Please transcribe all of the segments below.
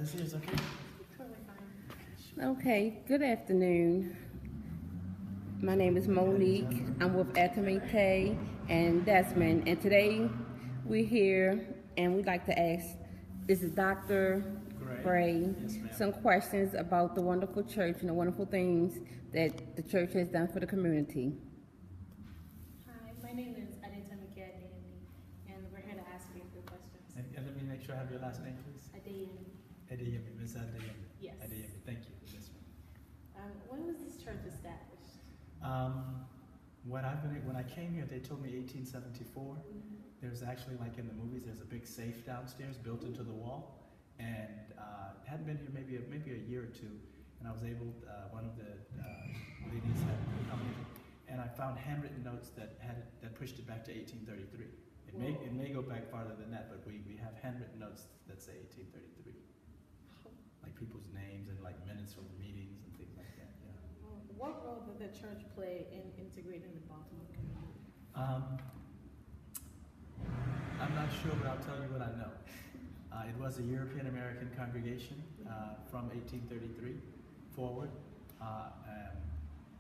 This is okay. Totally fine. Okay, good afternoon. My name is Monique. I'm with Atamete and Desmond, and today we're here and we'd like to ask this is Dr. Gray Yes, ma'am. some questions about the wonderful church and the wonderful things that the church has done for the community. Hi, my name is Adeta Adeyemi, and we're here to ask you a few questions. And let me make sure I have your last name, please. Adeyemi. Adeyemi, Ms. Adeyemi. Yes. Adeyemi, thank you. Yes, When was this church established? ma'am. When I came here, they told me 1874. There's actually, like in the movies, there's a big safe downstairs built into the wall, and hadn't been here maybe a year or two, and I was able. One of the ladies had come in, and I found handwritten notes that pushed it back to 1833. It may go back farther than that, but we have handwritten notes that say 1833, like people's names and like minutes from meetings and things like that. Yeah. What role did the church play in integrating the Baltimore community? I'm not sure, but I'll tell you what I know. It was a European American congregation from 1833 forward.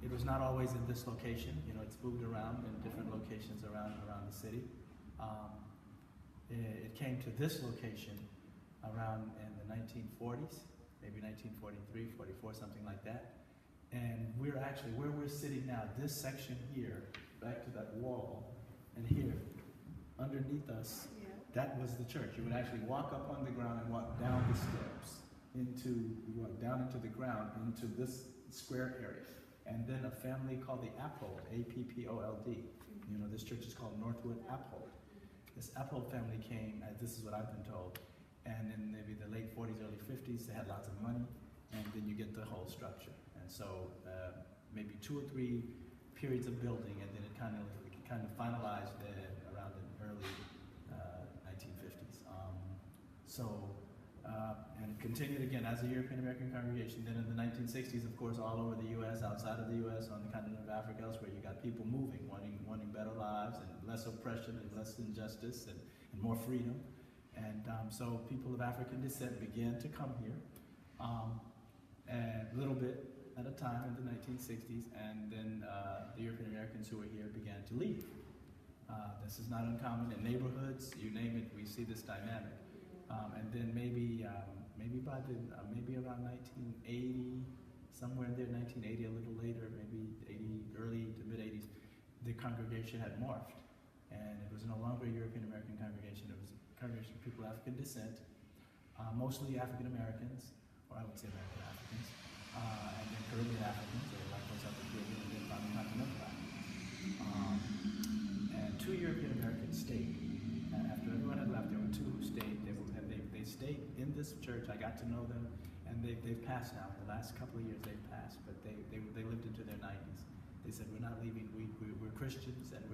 It was not always in this location. You know, it's moved around in different locations around the city. It came to this location around in the 1940s, maybe 1943, 44, something like that. And we're actually, where we're sitting now, this section here, back to that wall, and here, underneath us, that was the church. You would actually walk up on the ground and walk down the steps down into the ground, into this square area. And then a family called the Appold, A-P-P-O-L-D. You know, this church is called Northwood Appold. This Appold family came, this is what I've been told, and in maybe the late 40s, early 50s, they had lots of money, and then you get the whole structure. And so maybe 2 or 3 periods of building, and then it kind of finalized around the early 1950s. And continued again as a European American congregation. Then in the 1960s, of course, all over the U.S., outside of the U.S., on the continent of Africa, elsewhere, you got people moving, wanting better lives and less oppression and less injustice and more freedom. And so people of African descent began to come here, a little bit at a time in the 1960s, and then the European Americans who were here began to leave. This is not uncommon in neighborhoods, you name it, we see this dynamic. And then maybe around 1980, somewhere in there, 1980, a little later, maybe 80, early to mid 80s, the congregation had morphed, and it was no longer a European American congregation. It was a congregation of people of African descent, mostly African Americans, or I would say American Africans, and then Caribbean Africans, or like what's up in Caribbean, and then finally continental Africans. And 2 European Americans stayed. After everyone had left, there were 2 who stayed. They stayed in this church. I got to know them, and they've passed now. The last couple of years they've passed, but they lived into their 90s. They said, we're not leaving. We're Christians, and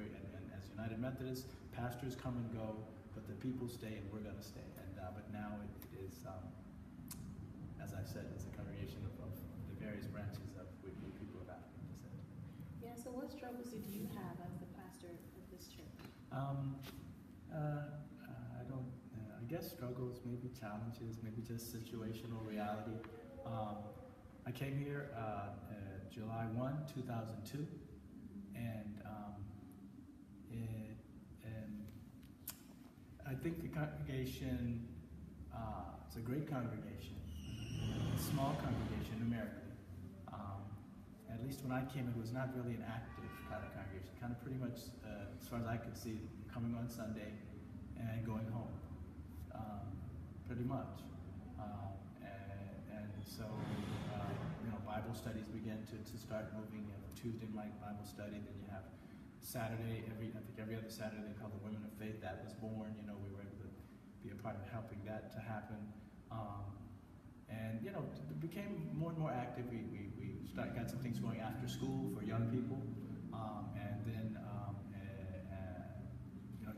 as United Methodists, pastors come and go, but the people stay, and we're going to stay. And but now it is, as I said, it's a congregation of the various branches of people of African descent. Yeah. So what struggles did you have as the pastor of this church? I guess struggles, maybe challenges, maybe just situational reality. I came here July 1, 2002, and I think the congregation, it's a great congregation, a small congregation numerically. At least when I came, it was not really an active kind of congregation, kind of pretty much, as far as I could see, coming on Sunday and going home. Pretty much. And so, Bible studies began to start moving. You have Tuesday night Bible study, then you have Saturday, I think every other Saturday they call the Women of Faith. That was born. You know, we were able to be a part of helping that to happen. And, it became more and more active. We got some things going after school for young people. And then,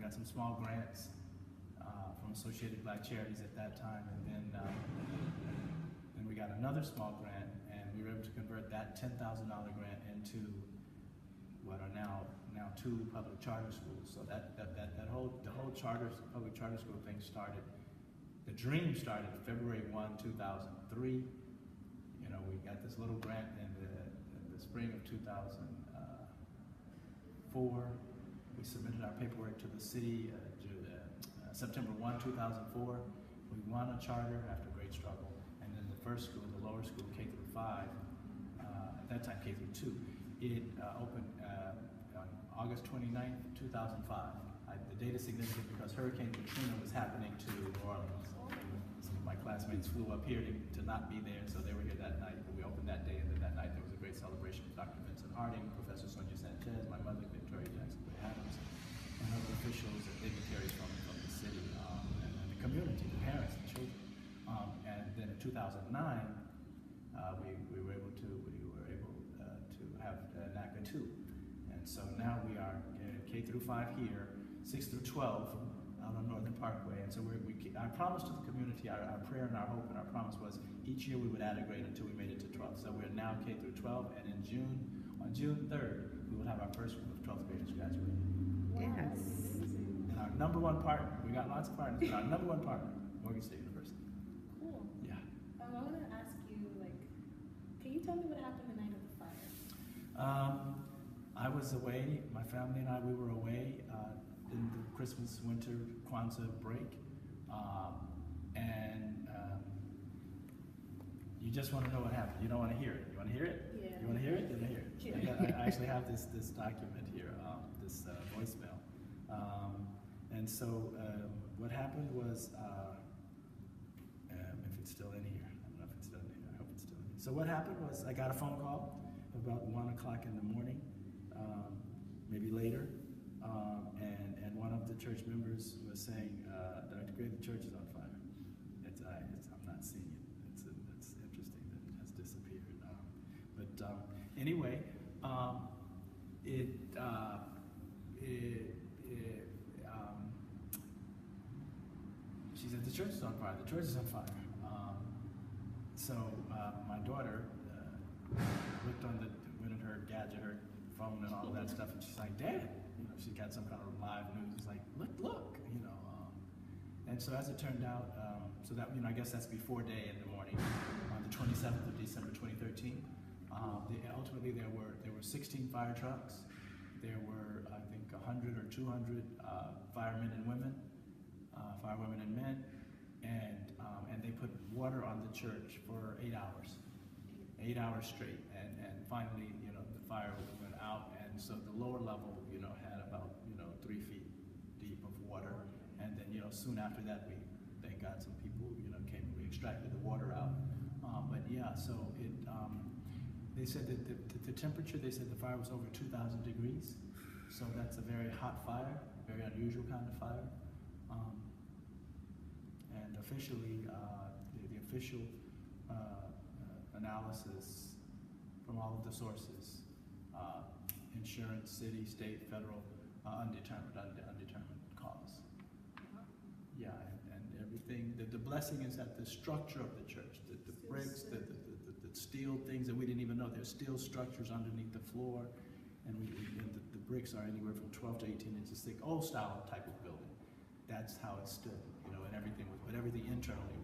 got some small grants from Associated Black Charities at that time, and then we got another small grant, and we were able to convert that $10,000 grant into what are now 2 public charter schools. So the whole public charter school thing started The dream started February 1, 2003. You know, we got this little grant in the spring of 2004. We submitted our paperwork to the city September 1, 2004. We won a charter after great struggle. And then the first school, the lower school, K through 5, at that time K through 2, it opened on August 29th, 2005. The date is significant because Hurricane Katrina was happening to New Orleans. Some of my classmates flew up here to not be there, so they were here that night. But we opened that day, and then that night there was a great celebration with Dr. Vincent Harding, Professor Sonia Sanchez, my mother, Victoria Jackson Adams, and other officials and dignitaries from the city and the community, the parents, the children. And then in 2009, we were able to have NACA 2. And so now we are K through 5 here, 6 through 12 out on Northern Parkway. And so our promise to the community, our prayer and our hope and our promise was each year we would add a grade until we made it to 12. So we're now K through 12, and on June 3rd, we will have our first group of 12th graders graduate. Yes. And our number one partner, we got lots of partners, but our number one partner, Morgan State University. Cool. Yeah. I want to ask you, can you tell me what happened the night of the fire? I was away, my family and I, we were away in the Christmas, winter, Kwanzaa break. You just want to know what happened. You don't want to hear it. You want to hear it? Yeah. You want to hear it? You want to hear it? Yeah. I actually have this document here, this voicemail. And so what happened was, if it's still in here, I don't know if it's still in here, I hope it's still in here. So what happened was I got a phone call about 1 o'clock in the morning, maybe later, and one of the church members was saying, Dr. Gray, the church is on fire. I'm not seeing it. It's interesting that it has disappeared. Anyway, she said, the church is on fire. The church is on fire. So my daughter went on her gadget, her phone, and all of that stuff, and she's like, Dad, she got some kind of live news. It's like, look, And so as it turned out, so that I guess that's before day in the morning, on the 27th of December, 2013. Ultimately, there were 16 fire trucks. There were, I think, 100 or 200 firemen and women, firewomen and men, and they put water on the church for 8 hours. 8 hours straight, and finally, the fire went out, and so the lower level, had about, 3 feet deep of water, and then, soon after that, thank God, some people, came and we extracted the water out. But yeah, so they said that the temperature, they said the fire was over 2,000 degrees, so that's a very hot fire, very unusual kind of fire. And officially, the official analysis from all of the sources, insurance, city, state, federal, undetermined cause. Yeah, and everything, the blessing is that the structure of the church, the bricks, the steel things that we didn't even know, there's steel structures underneath the floor, and the bricks are anywhere from 12 to 18 inches thick, old style type of building. That's how it stood, and everything internally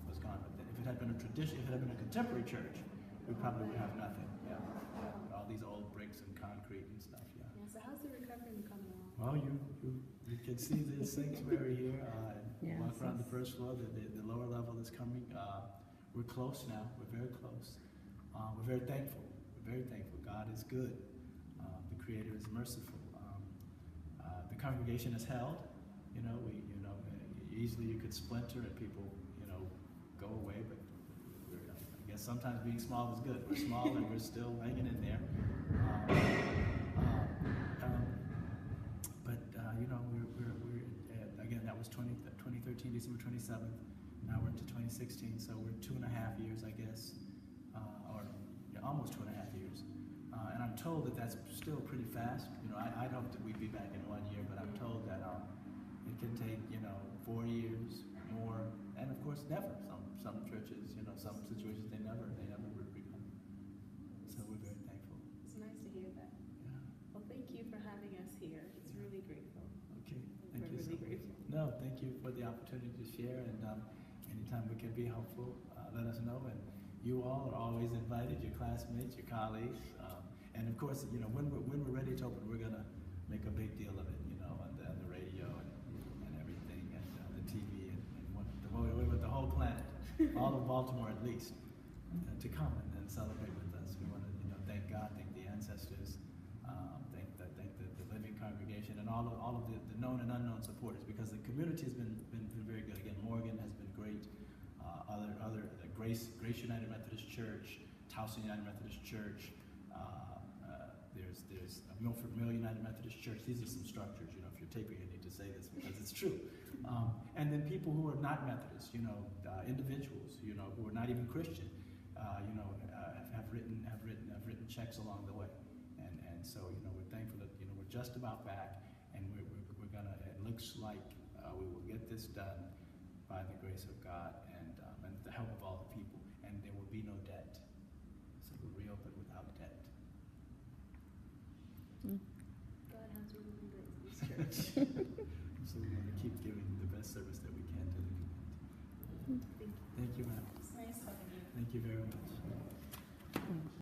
was gone. But if it had been a tradition, if it had been a contemporary church, we probably would have nothing. Yeah. All these old bricks and concrete and stuff. Yeah. So how's the recovery coming along? Well, you can see the sanctuary here. Walk around the first floor. The lower level is coming. We're close now. We're very close. We're very thankful. We're very thankful. God is good. The Creator is merciful. The congregation is held. Easily you could splinter and people, go away. But I guess sometimes being small is good. We're small and we're still hanging in there. We're again, that was 2013, December 27th. Now we're into 2016, so we're 2.5 years, I guess, almost 2.5 years. And I'm told that that's still pretty fast. I'd hope that we'd be back in 1 year, but I'm told that it can take, 4 years, more, and of course, never. Some churches, some situations, they never would become. So we're very thankful. It's nice to hear that. Yeah. Well, thank you for having us here. It's really grateful. Okay, thank We're you. really grateful. No, thank you for the opportunity to share, and anytime we can be helpful, let us know. And you all are always invited, your classmates, your colleagues. And of course, you know, when we're ready to open, we're going to make a big deal of it, you know, on the radio and everything, and the TV, and with the whole planet, all of Baltimore at least, to come and celebrate with us. We want to, you know, thank God, thank the ancestors, thank the living congregation, and all of the known and unknown supporters, because the community has been very good. Again, Morgan has been great. Grace United Methodist Church, Towson United Methodist Church. There's Milford Mill United Methodist Church. These are some structures. You know, if you're taping, you need to say this because it's true. And then people who are not Methodist, you know, individuals, you know, who are not even Christian, you know, have written checks along the way. And so, you know, we're thankful that, you know, we're just about back, and we're gonna. It looks like we will get this done by the grace of God and the help of all the people, and there will be no debt. So we'll reopen without debt. God has really been good to this church. So we want to keep giving the best service that we can to the community. Thank you, ma'am. It's nice talking to you. Thank you very much.